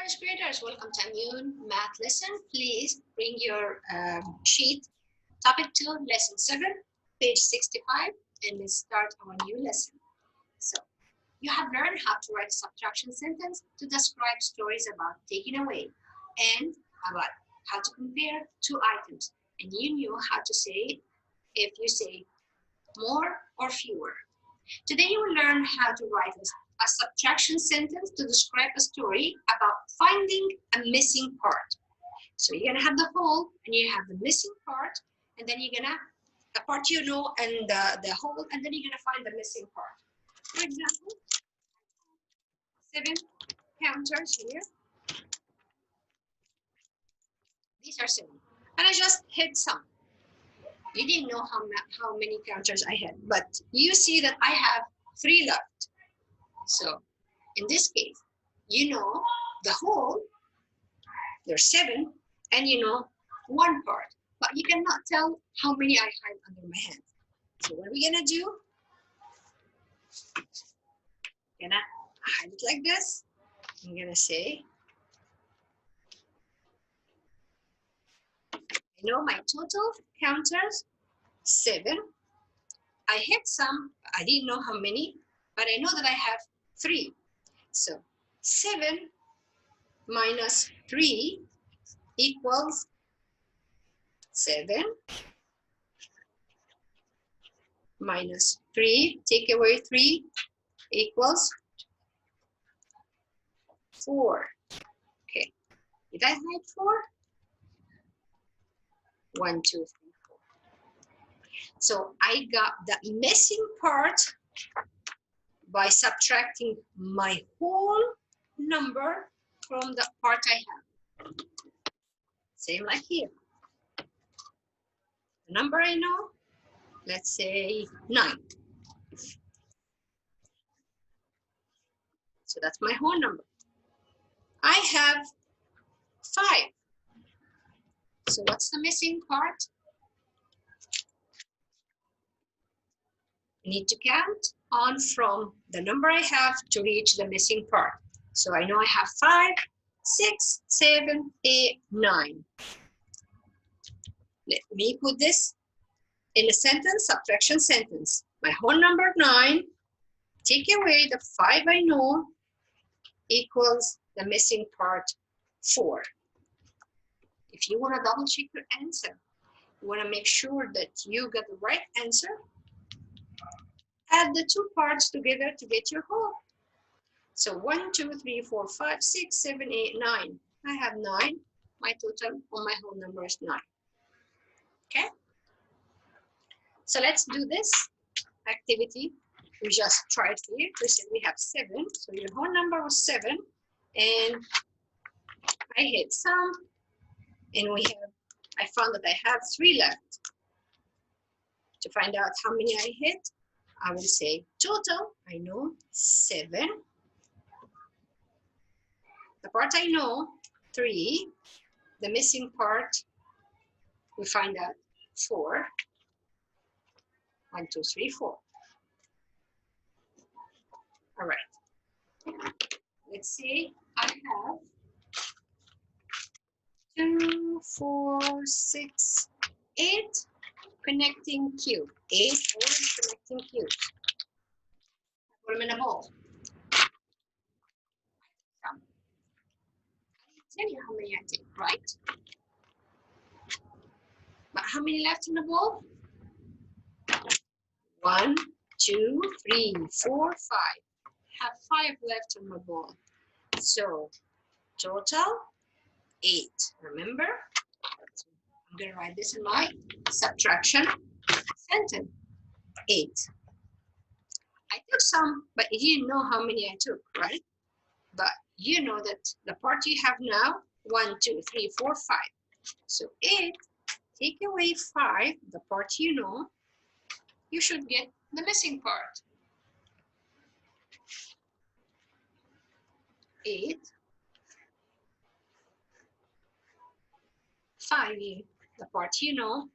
first graders, welcome to a new math lesson. Please bring your sheet, topic 2, lesson 7, page 65, and let's start our new lesson. So, you have learned how to write a subtraction sentence to describe stories about taking away and about how to compare two items. And you knew how to say it if you say more or fewer. Today you will learn how to write a subtraction sentence to describe a story about finding a missing part. So you're gonna have the whole and you have the missing part, and then you're gonna the part you know and the whole, and then you're gonna find the missing part. For example, 7 counters here. These are 7, and I just hid some. You didn't know how many counters I had, but you see that I have 3 left. So in this case, you know the whole, there's 7, and you know 1 part, but you cannot tell how many I hide under my hand. So what are we gonna do? Gonna hide it like this. I'm gonna say, I know my total counters 7. I hid some, I didn't know how many, but I know that I have 3. So 7 minus 3 equals 7 minus 3, take away 3, equals 4. Okay, did I hide 4? 1, 2, 3, 4. So I got the missing part by subtracting my whole number from the part I have. Same like here. The number I know, let's say 9. So that's my whole number. I have 5. So what's the missing part? I need to count on from the number I have to reach the missing part. So I know I have 5, 6, 7, 8, 9. Let me put this in a sentence, subtraction sentence. My whole number 9, take away the 5 I know, equals the missing part 4. If you want to double check your answer, you want to make sure that you got the right answer, add the 2 parts together to get your whole. So 1, 2, 3, 4, 5, 6, 7, 8, 9. I have 9. My total on my whole number is 9. Okay? So let's do this activity. We just tried here. We said we have 7. So your whole number was 7. And I hit some. And I found that I have 3 left. To find out how many I hit, I will say total, I know 7. The part I know, 3. The missing part, we find out 4. 1, 2, 3, 4. All right. Let's see. I have 2, 4, 6, 8 connecting cube. 8 orange connecting cubes. Put them in a bowl. I didn't tell you how many I take, right? But how many left in the bowl? 1, 2, 3, 4, 5. I have 5 left in my bowl. So total 8. Remember? I'm going to write this in my subtraction sentence. 8. I took some, but you didn't know how many I took, right? But you know that the part you have now, 1, 2, 3, 4, 5. So 8, take away 5, the part you know, you should get the missing part. 8, 5, the part you know,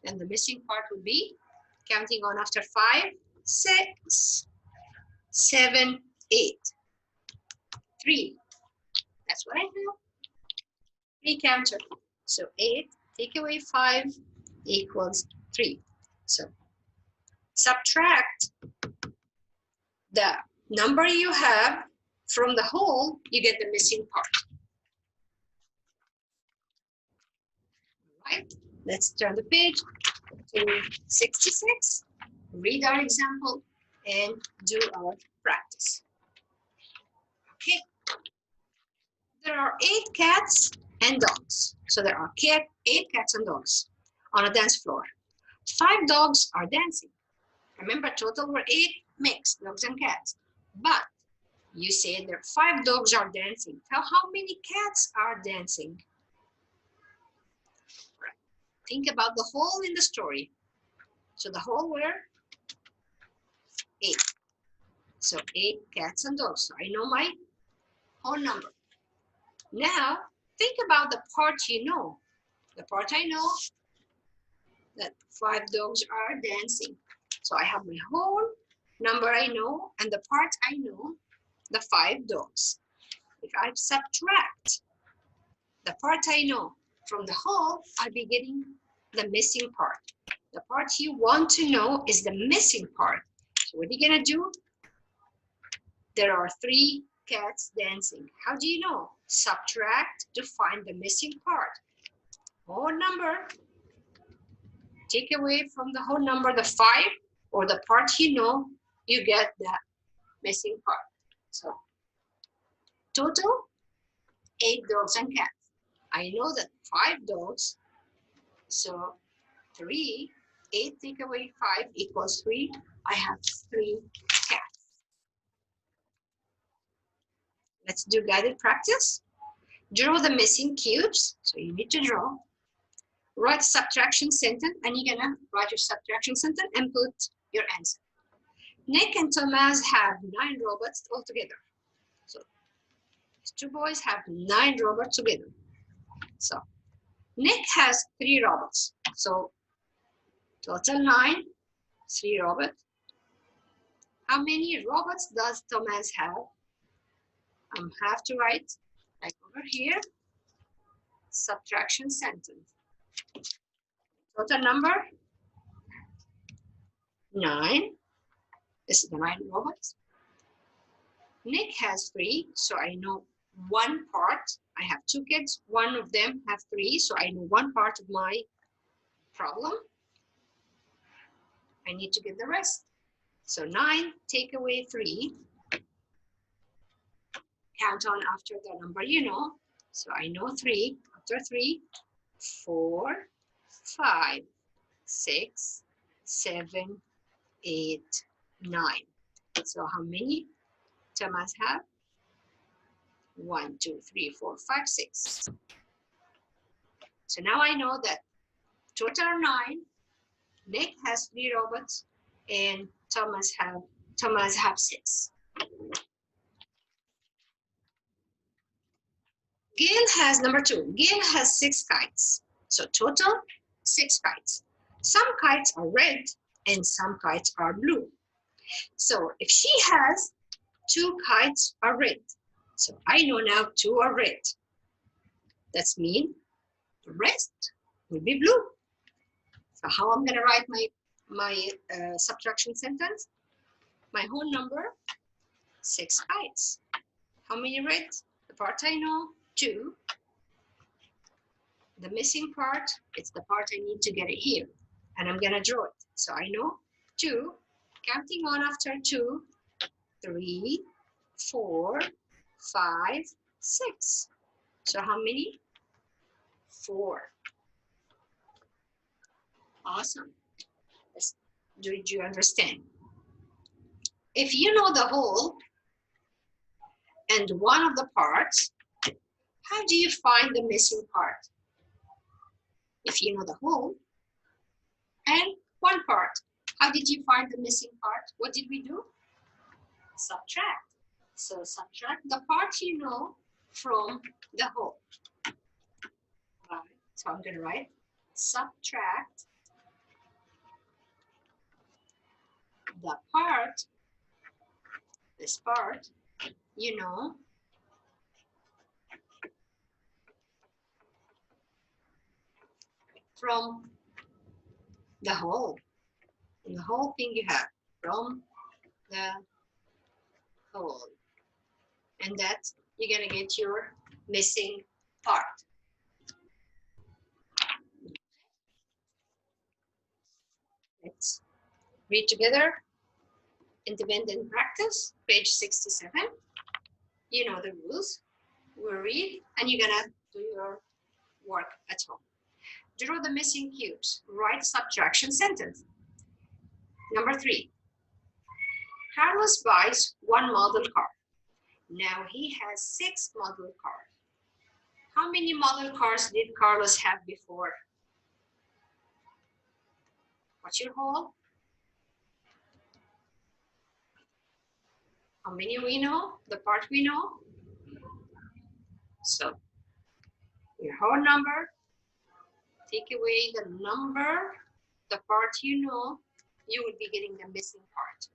and the missing part would be, counting on after 5, 6, 7, 8. 3, That's what I do. 3 counter. So 8 take away 5 equals 3. So subtract the number you have from the whole, you get the missing part. Right? Let's turn the page to 66, read our example, and do our practice. Okay. There are 8 cats and dogs. So there are 8 cats and dogs on a dance floor. 5 dogs are dancing. Remember, total were 8 mixed dogs and cats. But you said there 5 dogs are dancing. How many cats are dancing? Right. Think about the whole in the story. So the whole were 8. So 8 cats and dogs. So I know my whole number. Now think about the part you know. The part I know that 5 dogs are dancing. So I have my whole number I know and the part I know, the 5 dogs. If I subtract the part I know from the whole, I'll be getting the missing part. The part you want to know is the missing part. So what are you gonna do? There are 3 cats dancing. How do you know? Subtract to find the missing part. Whole number, take away from the whole number the 5 or the part you know, you get the missing part. So total 8 dogs and cats. I know that 5 dogs, so 3, 8 take away 5 equals 3. I have 3 cats. Let's do guided practice. Draw the missing cubes. So you need to draw. Write subtraction sentence, and you're gonna write your subtraction sentence and put your answer. Nick and Thomas have 9 robots altogether. So these 2 boys have 9 robots together. So Nick has 3 robots. So total 9, 3 robots. How many robots does Thomas have? Have to write like over here, subtraction sentence. Total number 9. This is the 9 robots. Nick has 3, so I know one part. I have 2 kids, one of them have 3, so I know one part of my problem. I need to get the rest. So 9 take away 3. Count on after the number you know. So I know 3. After 3, 4, 5, 6, 7, 8, 9. So how many Thomas have? 1, 2, 3, 4, 5, 6. So now I know that total 9. Nick has 3 robots, and Thomas have 6. Gail has number 2. Gail has 6 kites. So total 6 kites. Some kites are red and some kites are blue. So if she has 2 kites are red, so I know now 2 are red. That means the rest will be blue. So how I'm gonna write my subtraction sentence? My whole number, 6 kites. How many red? The part I know, 2. The missing part, it's the part I need to get it here. And I'm gonna draw it. So I know 2, counting on after 2, 3, 4, 5, 6. So how many? 4. Awesome. Did you understand? If you know the whole and one of the parts, how do you find the missing part? If you know the whole and one part, how did you find the missing part? What did we do? Subtract. So subtract the part you know from the whole. Right. So I'm going to write subtract the part, this part, you know, from the whole. The whole thing you have from the whole. And that you're gonna get your missing part. Let's read together. Independent practice, page 67. You know the rules. We'll read and you're gonna do your work at home. Draw the missing cubes. Write subtraction sentence. Number 3. Carlos buys 1 model car. Now he has 6 model cars. How many model cars did Carlos have before? What's your whole? How many we know? The part we know? So your whole number, take away the number, the part you know, you would be getting the missing part.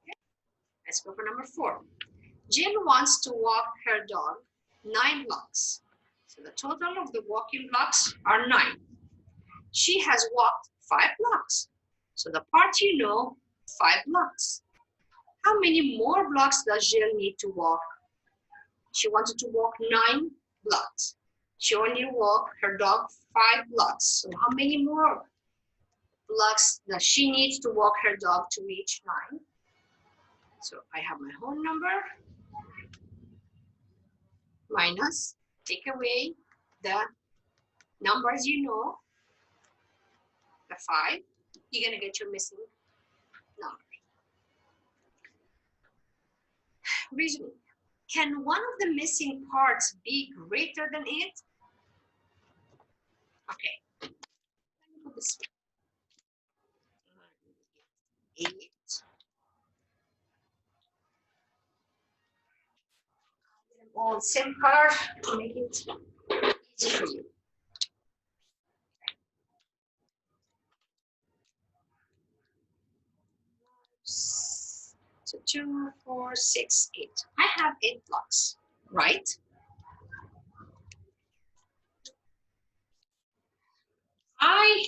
Okay. Let's go for number 4. Jill wants to walk her dog 9 blocks. So the total of the walking blocks are 9. She has walked 5 blocks. So the part you know, 5 blocks. How many more blocks does Jill need to walk? She wanted to walk 9 blocks. She only walked her dog 5 blocks. So how many more blocks does she need to walk her dog to reach 9? So I have my whole number minus, take away the numbers you know, the 5, you're gonna get your missing number. Reasoning. Can one of the missing parts be greater than 8? Okay. Let me put this 8. All same color to make it easy for you. So 2, 4, 6, 8. I have 8 blocks, right? I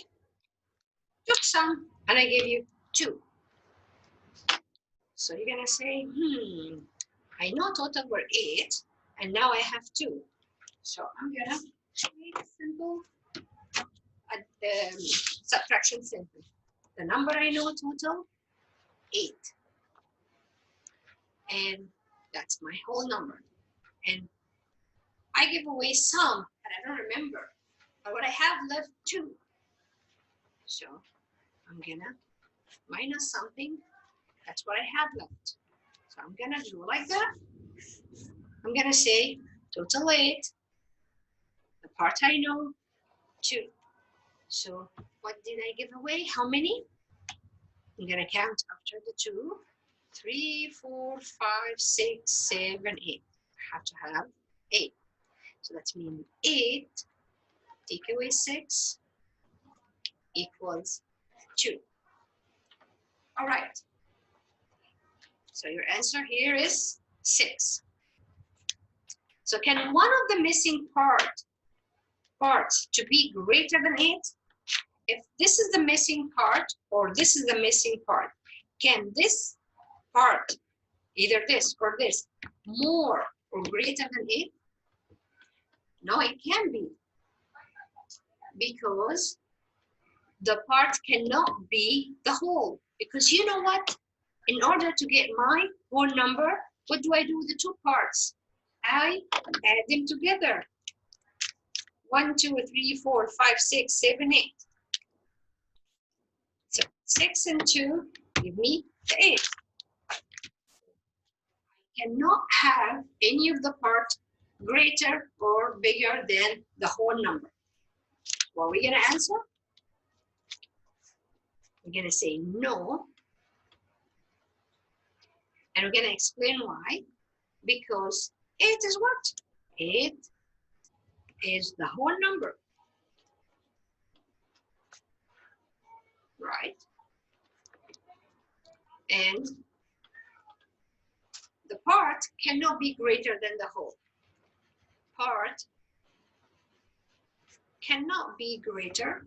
took some and I gave you 2. So you're gonna say, I know total were 8 and now I have 2. So I'm gonna make simple subtraction simple. The number I know total, 8. And that's my whole number. And I give away some, but I don't remember. But what I have left, 2. So I'm gonna minus something. That's what I have left. So I'm gonna do like that. I'm gonna say total 8. The part I know, 2. So what did I give away? How many? I'm gonna count after the 2. 3, 4, 5, 6, 7, 8. I have to have 8. So that means 8 take away 6 equals 2. All right. So your answer here is 6. So can one of the missing parts to be greater than 8? If this is the missing part or this is the missing part, can this part, either this or this, more or greater than 8? No, it can be, because the part cannot be the whole. Because you know what? In order to get my whole number, what do I do with the 2 parts? I add them together. 1, 2, 3, 4, 5, 6, 7, 8. So 6 and 2 give me the 8. I cannot have any of the parts greater or bigger than the whole number. What are we going to answer? We're going to say no. And we're going to explain why. Because 8 is what? 8 is the whole number. Right? And the part cannot be greater than the whole. Part cannot be greater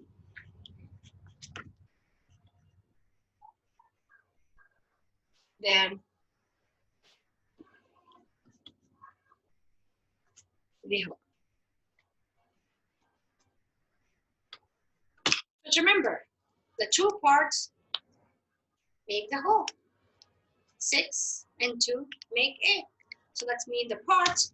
than the whole. But remember, the two parts make the whole. 6 and 2 make 8. So that means the parts,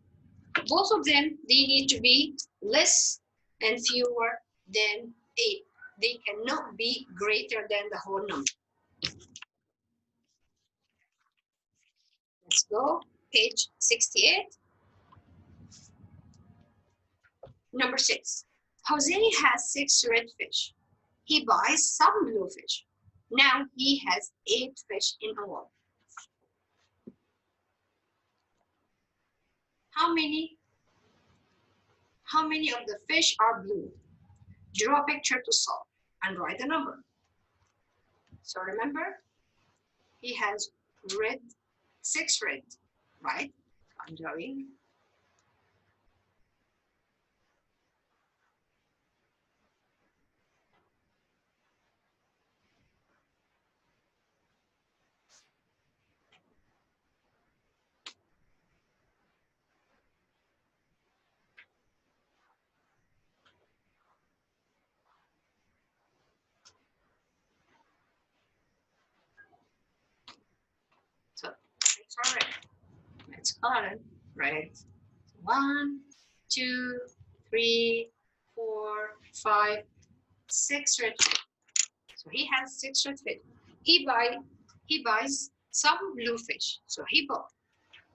both of them, they need to be less and fewer than 8. They cannot be greater than the whole number. Let's go, page 68. Number 6. Jose has 6 red fish. He buys some blue fish. Now he has 8 fish in all. How many of the fish are blue? Draw a picture to solve and write a number. So remember, he has red, 6 red, right? I'm drawing. So 6 are red. Let's color them. Red. 1, 2, 3, 4, 5, 6 red fish. So he has 6 red fish. He buys some blue fish. So he bought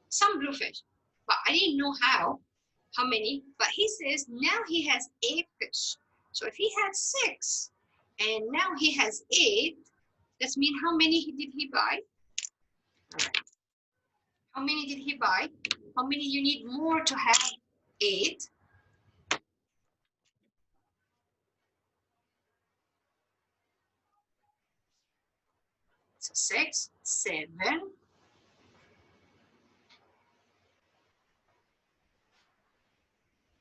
some blue fish. But I didn't know how many, but he says now he has 8 fish. So if he had 6 and now he has 8, that means how many did he buy? All right. How many did he buy? How many you need more to have 8? So 6, 7,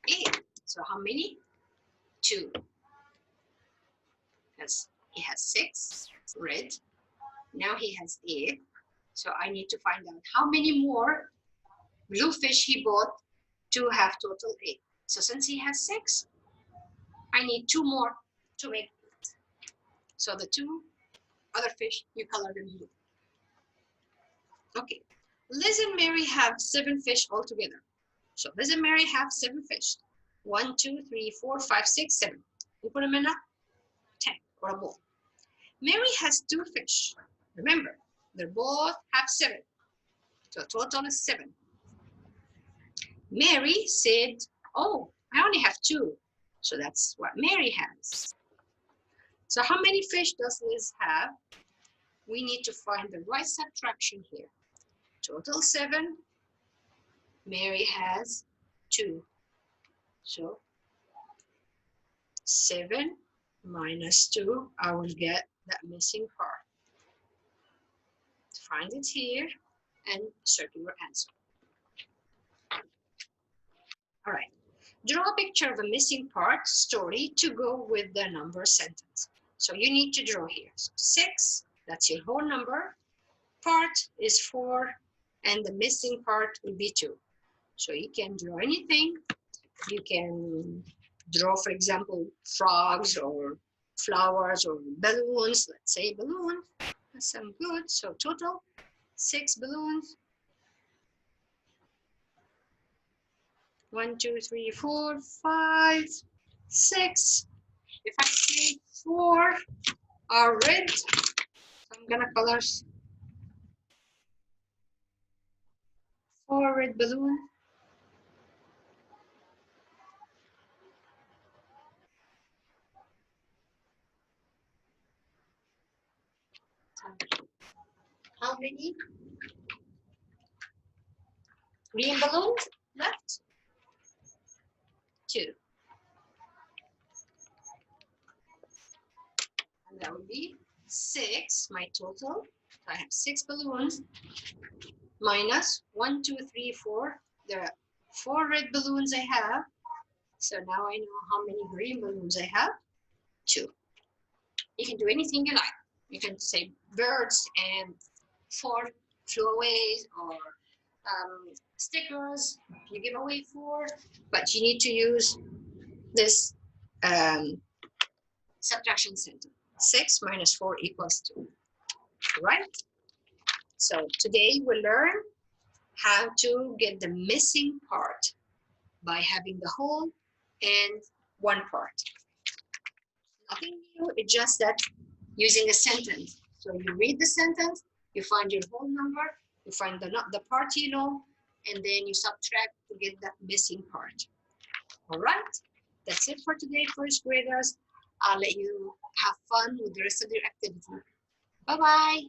8. So how many? 2. Because he has 6 red. Now he has 8. So I need to find out how many more blue fish he bought to have total 8. So since he has 6, I need 2 more to make 8. So the 2 other fish, you color them blue. Okay. Liz and Mary have 7 fish altogether. So Liz and Mary have 7 fish. 1, 2, 3, 4, 5, 6, 7. You put them in a tank or a bowl. Mary has 2 fish. Remember, they both have 7. So total is 7. Mary said, oh, I only have 2. So that's what Mary has. So how many fish does Liz have? We need to find the right subtraction here. Total 7. Mary has 2. So 7 minus 2, I will get that missing part. Find it here and circle your answer. All right. Draw a picture of a missing part story to go with the number sentence. So you need to draw here. So 6, that's your whole number. Part is 4, and the missing part will be 2. So you can draw anything. You can draw, for example, frogs or flowers or balloons. Let's say balloon. That sounds good. So total 6 balloons. 1, 2, 3, 4, 5, 6. If I say 4 are red, I'm gonna color 4 red balloons. How many green balloons left? 2. And that would be 6, my total. I have 6 balloons minus 1, 2, 3, 4. There are 4 red balloons I have. So now I know how many green balloons I have. 2. You can do anything you like. You can say birds and 4 flyaways or stickers. You give away 4, but you need to use this subtraction sentence. 6 minus 4 equals 2. Right? So today we'll learn how to get the missing part by having the whole and one part. Nothing new, it's just that using a sentence. So you read the sentence, you find your whole number, you find the part you know, and then you subtract to get that missing part. All right, that's it for today, first graders. I'll let you have fun with the rest of your activity. Bye-bye.